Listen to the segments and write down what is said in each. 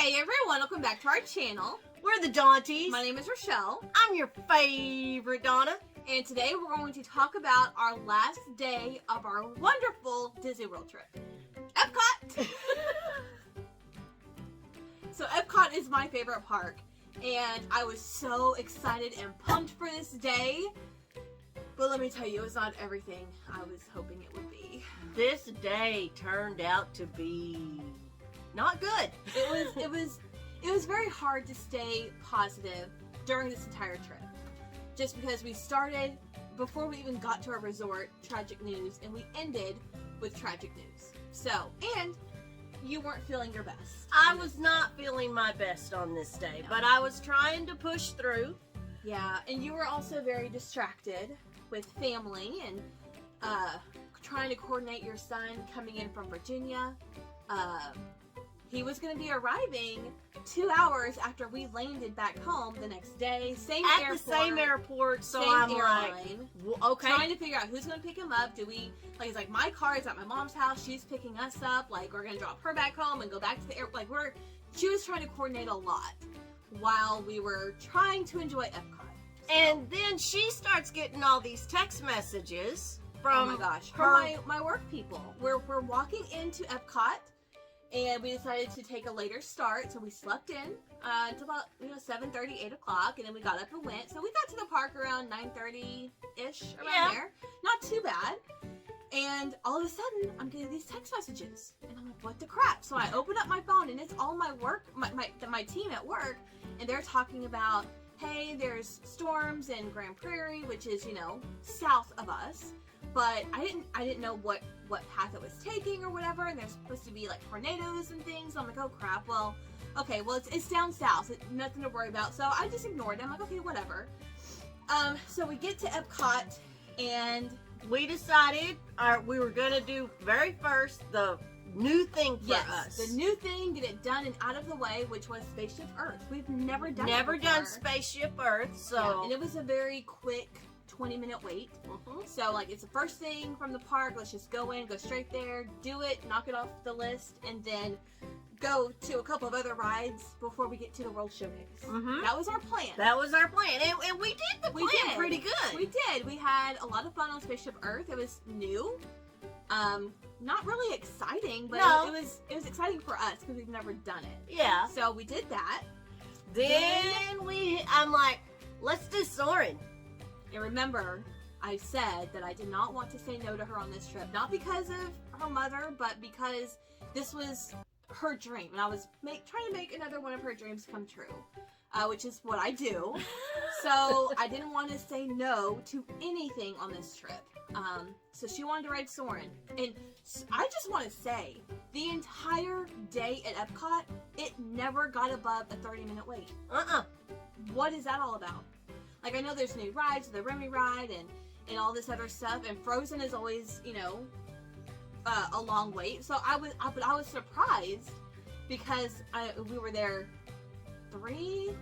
Hey everyone, welcome back to our channel. We're the Dawnties. My name is Rochelle. I'm your favorite Donna. And today we're going to talk about our last day of our wonderful Disney World trip. Epcot! So Epcot is my favorite park. And I was so excited and pumped for this day. But let me tell you, it was not everything I was hoping it would be. This day turned out to be not good. It was very hard to stay positive during this entire trip. Just because we started, before we even got to our resort, tragic news, and we ended with tragic news. So, and you weren't feeling your best. I was not feeling my best on this day, No. but I was trying to push through. Yeah, and you were also very distracted with family and trying to coordinate your son coming in from Virginia. He was going to be arriving 2 hours after we landed back home the next day. At the same airport, so same I'm airline. like, okay. Trying to figure out who's going to pick him up. He's like, my car is at my mom's house. She's picking us up. Like, we're going to drop her back home and go back to the airport. Like, she was trying to coordinate a lot while we were trying to enjoy Epcot. And then she starts getting all these text messages from oh my gosh, her. from my work people. We're walking into Epcot, and we decided to take a later start, so we slept in until about 7:30, 8 o'clock, and then we got up and went. So we got to the park around 9:30-ish, around there. Not too bad. And all of a sudden, I'm getting these text messages, and I'm like, what the crap? So I open up my phone, and it's all my work, my team at work, and they're talking about, hey, there's storms in Grand Prairie, which is, south of us. But I didn't know what path it was taking or whatever, and there's supposed to be like tornadoes and things. So I'm like, oh crap, well, okay, well it's down south, nothing to worry about. So I just ignored it. I'm like, okay, whatever. So we get to Epcot, and we decided we were gonna do very first the new thing for us. The new thing, get it done and out of the way, which was Spaceship Earth. We've never done Spaceship Earth, so yeah, and it was a very quick 20-minute wait. So like, it's the first thing from the park. Let's just go in, go straight there, do it, knock it off the list, and then go to a couple of other rides before we get to the World Showcase. That was our plan. That was our plan, and we did the plan pretty good. We did. We had a lot of fun on Spaceship Earth. It was new. Not really exciting, but no. it was exciting for us because we've never done it. Yeah. So we did that. Then I'm like, let's do Soarin'. And remember, I said that I did not want to say no to her on this trip. Not because of her mother, but because this was her dream. And I was trying to make another one of her dreams come true. Which is what I do. So I didn't want to say no to anything on this trip. So she wanted to ride Soarin'. And I just want to say, the entire day at Epcot, it never got above a 30-minute wait. What is that all about? Like, I know there's new rides, the Remy ride, and all this other stuff, and Frozen is always, a long wait. So I was surprised because we were there 3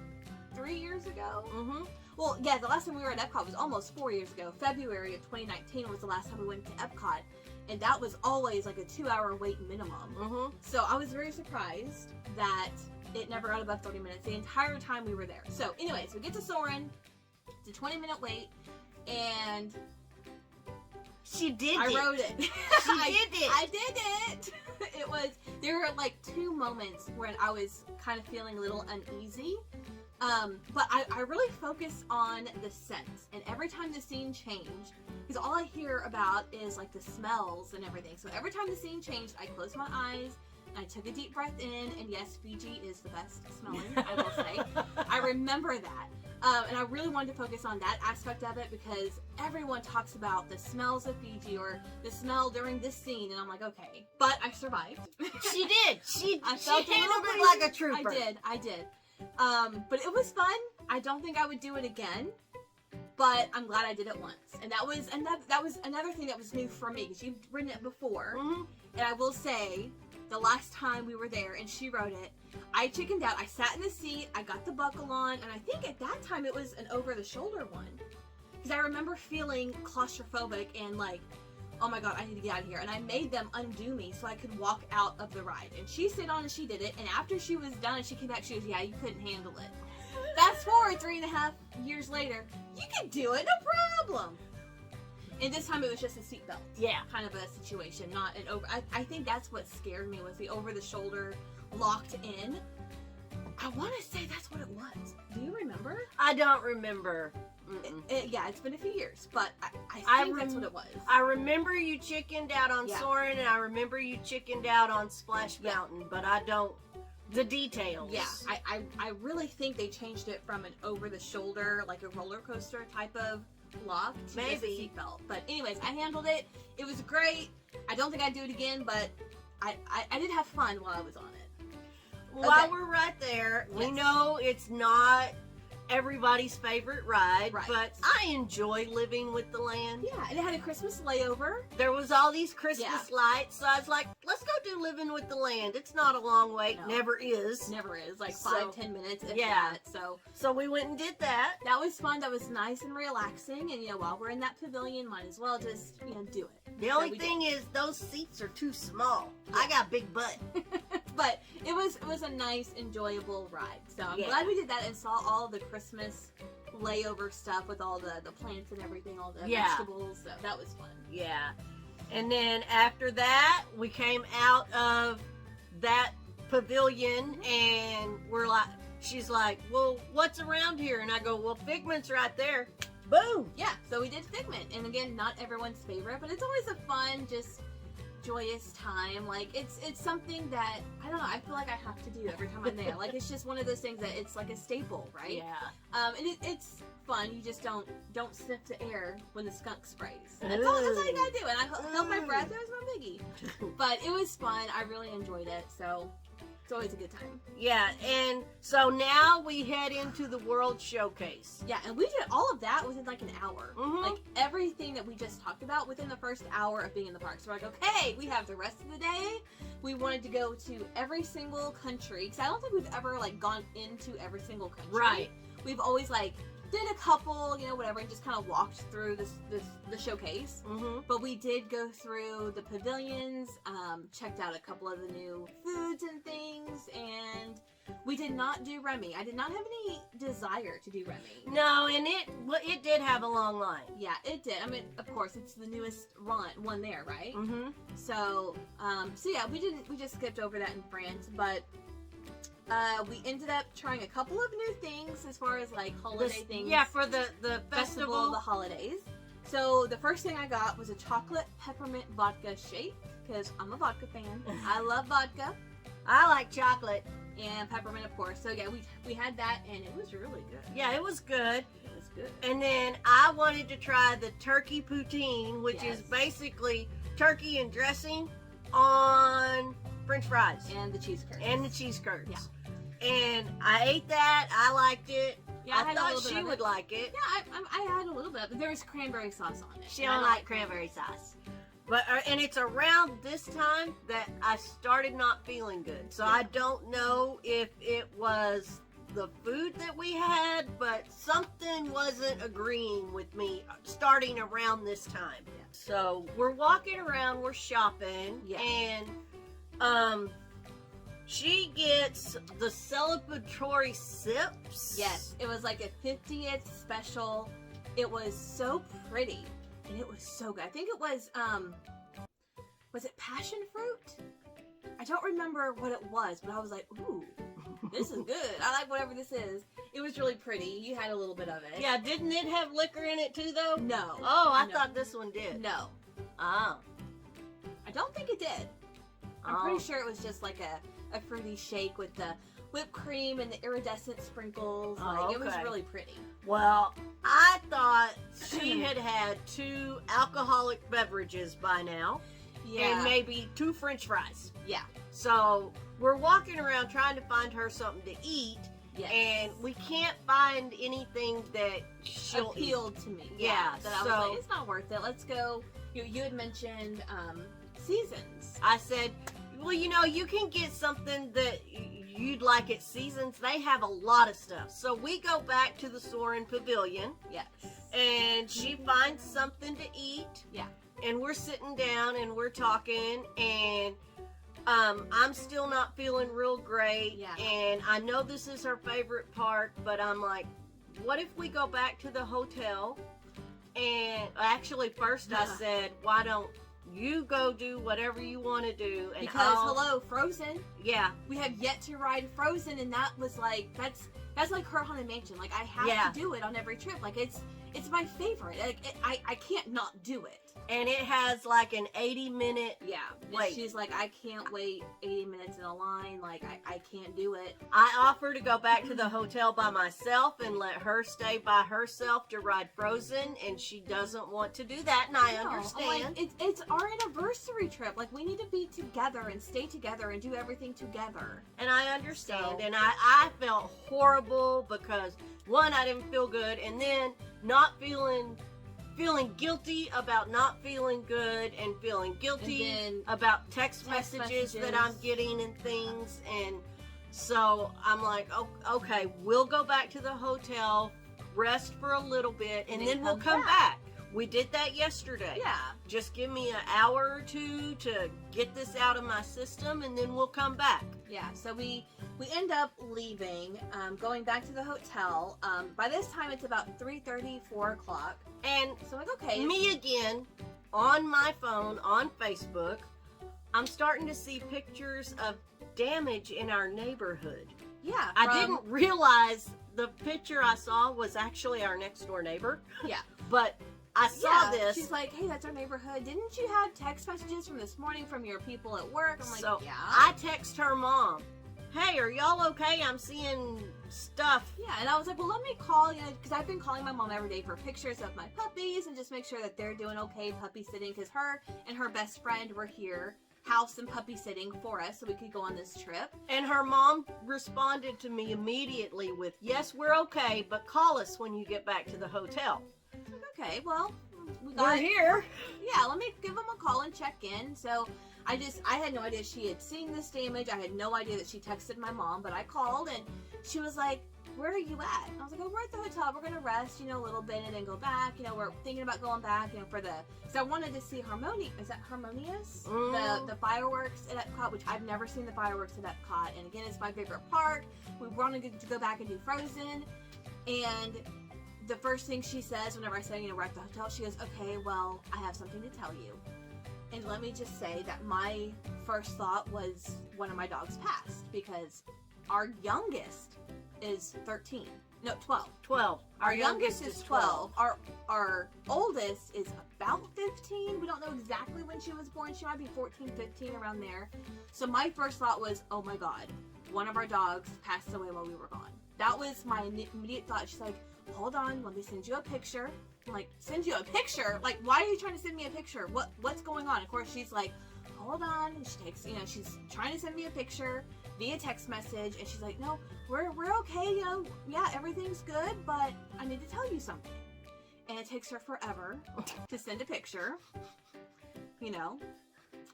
years ago. Well, yeah, the last time we were at Epcot was almost 4 years ago. February of 2019 was the last time we went to Epcot, and that was always like a 2-hour wait minimum. So I was very surprised that it never got above 30 minutes the entire time we were there. So anyways, we get to Soarin'. It's a 20-minute wait, and she did I wrote it. I did it. There were like 2 moments when I was kind of feeling a little uneasy. But I really focused on the scents, and every time the scene changed, because all I hear about is like the smells and everything. So every time the scene changed, I closed my eyes, and I took a deep breath in, and yes, Fiji is the best smelling, I will say. I remember that. And I really wanted to focus on that aspect of it because everyone talks about the smells of Fiji or the smell during this scene, and I'm like, okay. But I survived. She did. She handled it like a trooper. I did. But it was fun. I don't think I would do it again, but I'm glad I did it once. And that was another thing that was new for me because you've ridden it before. And I will say, the last time we were there and she rode it, I chickened out. I sat in the seat, I got the buckle on, and I think at that time it was an over-the-shoulder one. Because I remember feeling claustrophobic and like, oh my god, I need to get out of here. And I made them undo me so I could walk out of the ride. And she stayed on and she did it. And after she was done and she came back, she goes, yeah, you couldn't handle it. Fast forward 3.5 years later, you can do it, no problem. And this time it was just a seatbelt. Yeah. Kind of a situation, not an over. I think that's what scared me was the over the shoulder locked in. I want to say that's what it was. Do you remember? I don't remember. Yeah, it's been a few years, but I think that's what it was. I remember you chickened out on Yeah. Soarin', and I remember you chickened out on Splash Mountain, but I don't, the details. Yeah, I really think they changed it from an over the shoulder, like a roller coaster type of lock to just a Maybe. seatbelt. But anyways, I handled it. It was great. I don't think I'd do it again, but I did have fun while I was on it. While Okay. we're right there, we Yes. know it's not everybody's favorite ride, Right. but I enjoy living with the land. Yeah, and it had a Christmas layover. There was all these Christmas Yeah. lights, so I was like, let's go do living with the land. It's not a long wait, No. never is. Never is, like So, 5-10 minutes, if yeah. that. So So we went and did that. that was fun. That was nice and relaxing. And while we're in that pavilion, might as well just do it. The So only we thing is those seats are too small. I got a big butt. But it was a nice, enjoyable ride. So I'm Yeah. glad we did that and saw all the Christmas layover stuff with all the plants and everything, all the Yeah. vegetables. So that was fun. Yeah. And then after that, we came out of that pavilion and she's like, well, what's around here? And I go, well, Figment's right there. Boom. Yeah, so we did Figment. And again, not everyone's favorite, but it's always a fun, just joyous time. Like it's something that I don't know, I feel like I have to do every time I'm there. Like it's just one of those things that it's like a staple, right? Yeah. And it's fun. You just don't sniff the air when the skunk sprays. That's all you gotta do. And I held my breath. It was my biggie. But it was fun. I really enjoyed it. So it's always a good time. Yeah. And so now we head into the World Showcase. Yeah, and we did all of that within like an hour. Mhm. Like everything that we just talked about within the first hour of being in the park. So we're like, okay, we have the rest of the day. We wanted to go to every single country because I don't think we've ever like gone into every single country. Right. We've always like did a couple, whatever, and just kind of walked through the showcase. Mm-hmm. But we did go through the pavilions, checked out a couple of the new foods and things, and we did not do Remy. I did not have any desire to do Remy. No, and it did have a long line. Yeah, it did. I mean, of course, it's the newest one there, right? Mm-hmm. So yeah, we just skipped over that in France, but we ended up trying a couple of new things as far as like holiday things. Yeah, for the Festival festival. of the holidays. So the first thing I got was a chocolate peppermint vodka shake because I'm a vodka fan. I love vodka I like chocolate. and peppermint, of course. So yeah, we had that and it was really good. Yeah, it was good. It was good. And then I wanted to try the turkey poutine, which Yes. is basically turkey and dressing on French fries And the cheese curds. and the cheese curds. Yeah. And I ate that. I liked it. Yeah, I I had a thought little bit she of would it. like it. Yeah, I had a little bit, but there was cranberry sauce on it. She and I don't like cranberry sauce. But and it's around this time that I started not feeling good. So Yeah. I don't know if it was the food that we had, but something wasn't agreeing with me starting around this time. Yeah. So we're walking around, we're shopping, Yeah. and she gets the celebratory sips. Yes, it was like a 50th special. It was so pretty and it was so good. I think it was it passion fruit? I don't remember what it was, but I was like, ooh, this is good. I like whatever this is. It was really pretty. You had a little bit of it. Yeah, didn't it have liquor in it too though? No. Oh, I No. thought this one did. No. Oh. I don't think it did. I'm Oh. pretty sure it was just like a fruity shake with the whipped cream and the iridescent sprinkles. Oh, Like, it was okay. really pretty. Well, I thought she had 2 alcoholic beverages by now, Yeah. and maybe 2 French fries. Yeah. So we're walking around trying to find her something to eat, Yes. and we can't find anything that she'll eat. appealed to me. Yeah, That I was so- like, it's not worth it. Let's go. You had mentioned seasons. I said, well, you can get something that you'd like at Seasons. They have a lot of stuff. So we go back to the Soarin' Pavilion, Yes. and she finds something to eat. Yeah. and we're sitting down and we're talking, and I'm still not feeling real great. Yeah. And I know this is her favorite park, but I'm like, what if we go back to the hotel? And actually, first I said, why don't you go do whatever you want to do? And because hello, Frozen. Yeah. We have yet to ride Frozen, and that was like that's like her Haunted Mansion. Like I have to do it on every trip. Like it's my favorite. Like I can't not do it. And it has like an 80-minute wait. She's like, I can't wait 80 minutes in a line. Like I can't do it. I offer to go back to the hotel by myself and let her stay by herself to ride Frozen, and she doesn't want to do that, and I understand. Like, it's our anniversary trip. Like we need to be together and stay together and do everything together. And I understand. And I felt horrible because one, I didn't feel good, and then not feeling guilty about not feeling good, and feeling guilty about text messages that I'm getting and things. And so I'm like, oh, okay, we'll go back to the hotel, rest for a little bit, and then we'll come back. We did that yesterday. Yeah. Just give me an hour or two to get this out of my system, and then we'll come back. Yeah, so we end up leaving, going back to the hotel. By this time, it's about 3:30, 4 o'clock. And so I'm like, okay. Me again, on my phone, on Facebook, I'm starting to see pictures of damage in our neighborhood. Yeah. I didn't realize the picture I saw was actually our next door neighbor. Yeah. But I saw this. She's like, hey, that's our neighborhood. Didn't you have text messages from this morning from your people at work? I'm like, so yeah. I text her mom, hey, are y'all okay? I'm seeing stuff. Yeah, and I was like, well, let me call, because I've been calling my mom every day for pictures of my puppies and just make sure that they're doing okay puppy sitting, because her and her best friend were here house and puppy sitting for us so we could go on this trip. And her mom responded to me immediately with, yes, we're okay, but call us when you get back to the hotel. Okay, well, we're here. Yeah, let me give them a call and check in. So I had no idea she had seen this damage. I had no idea that she texted my mom, but I called and she was like, where are you at? And I was like, oh, we're at the hotel. We're going to rest, a little bit and then go back. We're thinking about going back, because I wanted to see Is that Harmonious? The fireworks at Epcot, which I've never seen the fireworks at Epcot. And again, it's my favorite park. We wanted to go back and do Frozen. And the first thing she says whenever I say, we're at the hotel, she goes, okay, well, I have something to tell you. And let me just say that my first thought was one of my dogs passed, because our youngest is 13. No, 12. 12. Our youngest is 12. Our oldest is about 15. We don't know exactly when she was born. She might be 14, 15, around there. So my first thought was, oh my God, one of our dogs passed away while we were gone. That was my immediate thought. She's like, hold on, let me send you a picture. I'm like, send you a picture? Like, why are you trying to send me a picture? What's going on? Of course, she's like, hold on. And she takes, she's trying to send me a picture via text message, and she's like, no, we're okay, yeah, everything's good, but I need to tell you something. And it takes her forever to send a picture,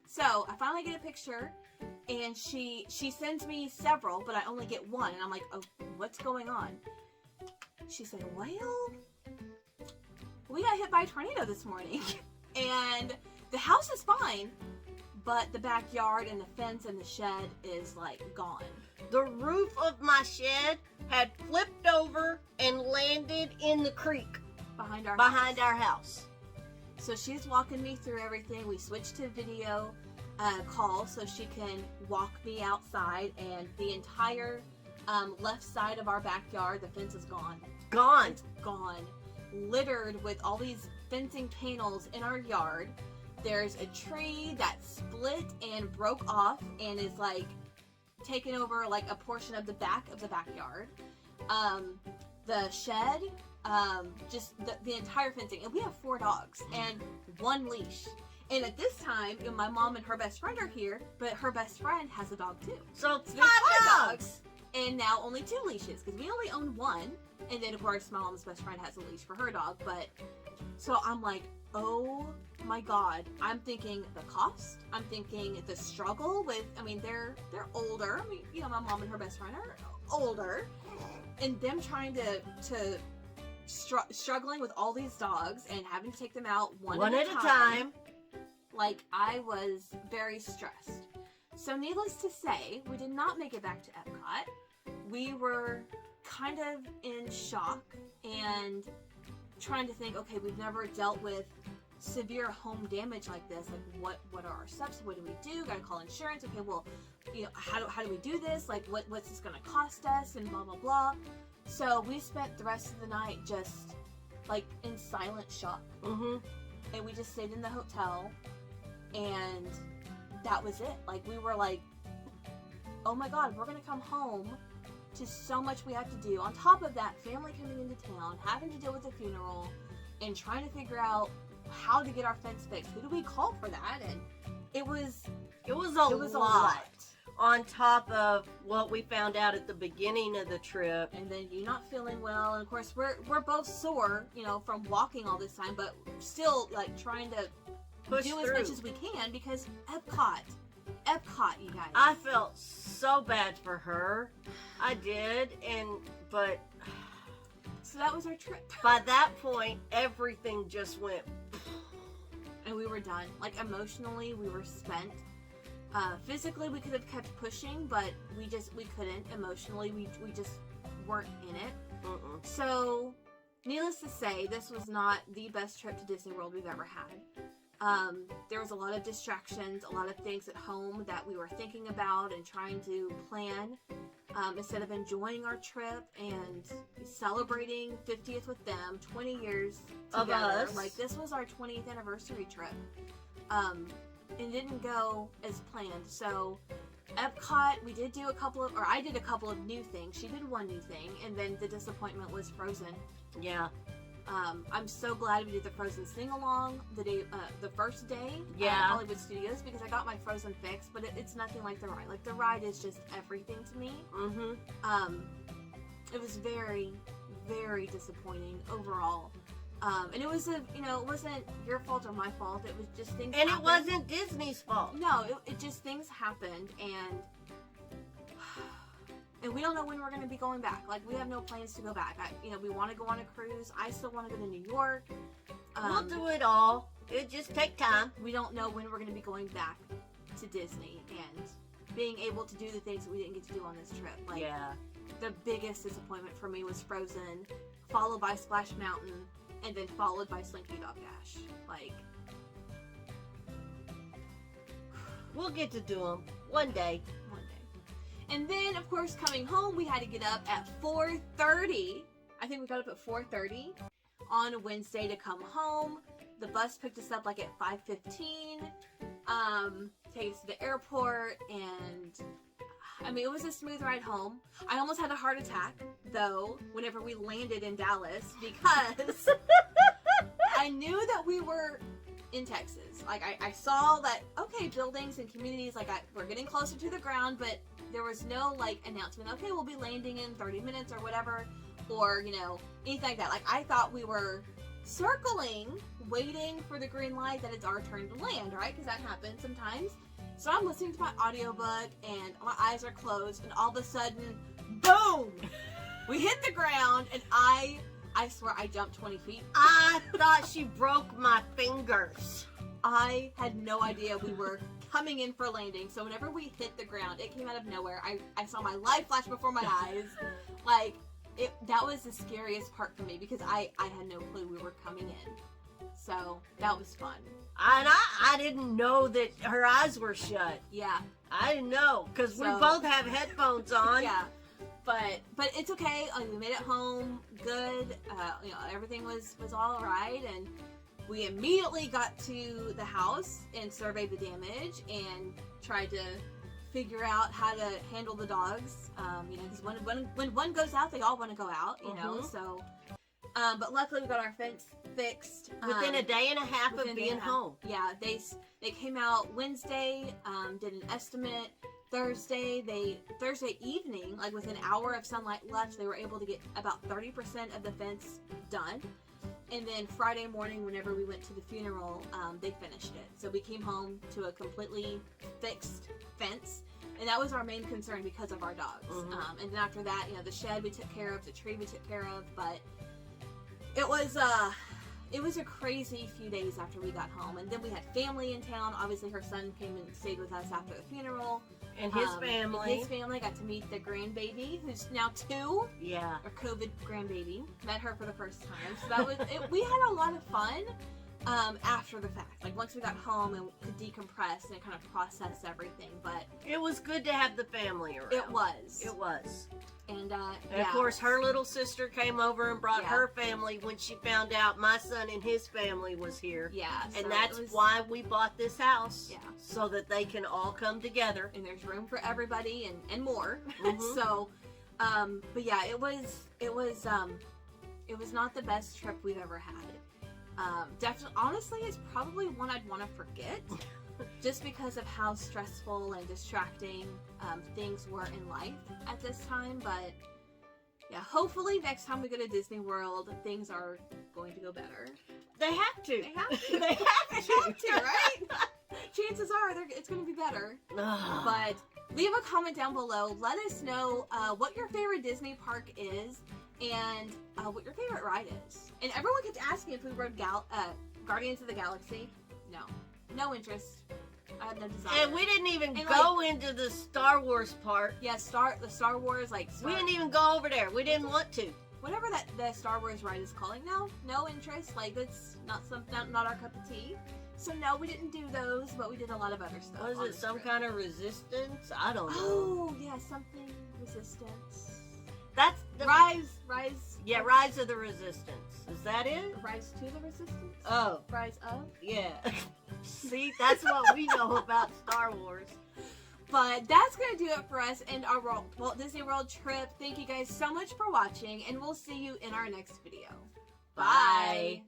So I finally get a picture, and she sends me several, but I only get one, and I'm like, oh, what's going on? She said, well, we got hit by a tornado this morning, and the house is fine, but the backyard and the fence and the shed is, like, gone. The roof of my shed had flipped over and landed in the creek. Behind our house. So she's walking me through everything. We switched to video call so she can walk me outside, and the entire left side of our backyard, the fence is gone. Gone. It's gone. Littered with all these fencing panels in our yard. There's a tree that split and broke off and is like taking over like a portion of the back of the backyard. The shed, just the entire fencing. And we have 4 dogs and 1 leash. And at this time, my mom and her best friend are here, but her best friend has a dog too. So there's 5 dogs. And now only 2 leashes, because we only own 1. And then, of course, my mom's best friend has a leash for her dog. But, so I'm like, oh my God. I'm thinking the cost. I'm thinking the struggle with, they're older. My mom and her best friend are older. And them trying struggling with all these dogs and having to take them out one at a time. Like, I was very stressed. So needless to say, we did not make it back to Epcot. We were kind of in shock and trying to think, okay, we've never dealt with severe home damage like this. Like, what are our steps? What do we do? Gotta call insurance. Okay, well, you know, how do we do this? Like, what's this gonna cost us? And blah, blah, blah. So we spent the rest of the night just, like, in silent shock. Mm-hmm. And we just stayed in the hotel, and that was it. Like, we were like, oh my God, we're gonna come home to so much we have to do. On top of that, family coming into town, having to deal with the funeral, and trying to figure out how to get our fence fixed. Who do we call for that? And it was a lot. On top of what we found out at the beginning of the trip. And then you not feeling well, and of course we're both sore, you know, from walking all this time, but still like trying to Push do through. as much as we can because Epcot, you guys. I felt so bad for her. I did, but So that was our trip. by that point, everything just went. And we were done. Like, emotionally, we were spent. Physically, we could have kept pushing, but we couldn't. Emotionally, we just weren't in it. Mm-mm. So, needless to say, this was not the best trip to Disney World we've ever had. There was a lot of distractions, a lot of things at home that we were thinking about and trying to plan instead of enjoying our trip and celebrating 50th with them, 20 years Of together. us. Like, this was our 20th anniversary trip. It didn't go as planned. So, Epcot, I did a couple of new things. She did one new thing, and then the disappointment was Frozen. Yeah. I'm so glad we did the Frozen sing-along the first day Yeah. at Hollywood Studios because I got my Frozen fix, but it's nothing like the ride. Like, the ride is just everything to me. Mm-hmm. It was very, very disappointing overall. And it wasn't your fault or my fault. It was just things And happened. it wasn't Disney's fault. No, it just things happened, and we don't know when we're going to be going back. Like, we have no plans to go back. We want to go on a cruise. I still want to go to New York. We'll do it all. It just take time. We don't know when we're going to be going back to Disney and being able to do the things that we didn't get to do on this trip. Like, Yeah. the biggest disappointment for me was Frozen, followed by Splash Mountain, and then followed by Slinky Dog Dash. Like, We'll get to do them one day. one day. And then, of course, coming home, we had to get up at 4:30. I think we got up at 4:30 on a Wednesday to come home. The bus picked us up like at 5:15. Take us to the airport, and I mean, it was a smooth ride home. I almost had a heart attack, though, whenever we landed in Dallas, because I knew that we were in Texas. Like, I saw that, okay, buildings and communities, like, we're getting closer to the ground, but there was no, like, announcement, okay, we'll be landing in 30 minutes or whatever, or, anything like that. Like, I thought we were circling, waiting for the green light that it's our turn to land, right? Because that happens sometimes. So I'm listening to my audiobook, and my eyes are closed, and all of a sudden, boom! We hit the ground, and I swear I jumped 20 feet. I thought she broke my fingers. I had no idea we were coming in for landing. So whenever we hit the ground, it came out of nowhere. I saw my life flash before my eyes. Like, that was the scariest part for me because I had no clue we were coming in. So that was fun. And I didn't know that her eyes were shut. Yeah. I didn't know because we So- both have headphones on. Yeah. But it's okay. We made it home good. Everything was all right, and we immediately got to the house and surveyed the damage and tried to figure out how to handle the dogs. Because when one goes out, they all want to go out. Mhm. So. But luckily we got our fence fixed Within a day and a half of within a day being and a half. home. Yeah, they came out Wednesday, did an estimate. Thursday evening, like with an hour of sunlight left, they were able to get about 30% of the fence done. And then Friday morning, whenever we went to the funeral, they finished it. So we came home to a completely fixed fence. And that was our main concern because of our dogs. Mhm. And then after that, the shed we took care of, the tree we took care of, but it was it was a crazy few days after we got home. And then we had family in town. Obviously, her son came and stayed with us after the funeral. And his family. His family got to meet the grandbaby, who's now 2. Yeah. Our COVID grandbaby. Met her for the first time. So that was, we had a lot of fun after the fact. Like, once we got home and could decompress and kind of process everything. But it was good to have the family around. it was. It was. And, and of course, her little sister came over and brought her family when she found out my son and his family was here. Yeah. And so that's why we bought this house. Yeah. So that they can all come together. And there's room for everybody and more. Mm-hmm. So, but yeah, it was not the best trip we've ever had. Definitely, honestly, it's probably one I'd want to forget. Just because of how stressful and distracting things were in life at this time. But yeah, hopefully next time we go to Disney World, things are going to go better. They have to. They have to. They have They have to, right? Chances are it's going to be better. But leave a comment down below. Let us know what your favorite Disney park is and what your favorite ride is. And everyone kept asking if we rode Guardians of the Galaxy. No interest. I had no desire. And we didn't even go into the Star Wars part. Yeah, the Star Wars, we didn't even go over there. We didn't want to. Whatever the Star Wars ride is calling now, no interest. Like, that's not our cup of tea. So no, we didn't do those, but we did a lot of other stuff. Was it some kind of resistance? I don't know. Oh, yeah, something resistance. That's the Rise. Yeah, Rise of the Resistance. Is that it? Rise to the Resistance? Oh. Rise of? Yeah. See, that's what we know about Star Wars. But that's going to do it for us and our Walt Disney World trip. Thank you guys so much for watching, and we'll see you in our next video. Bye.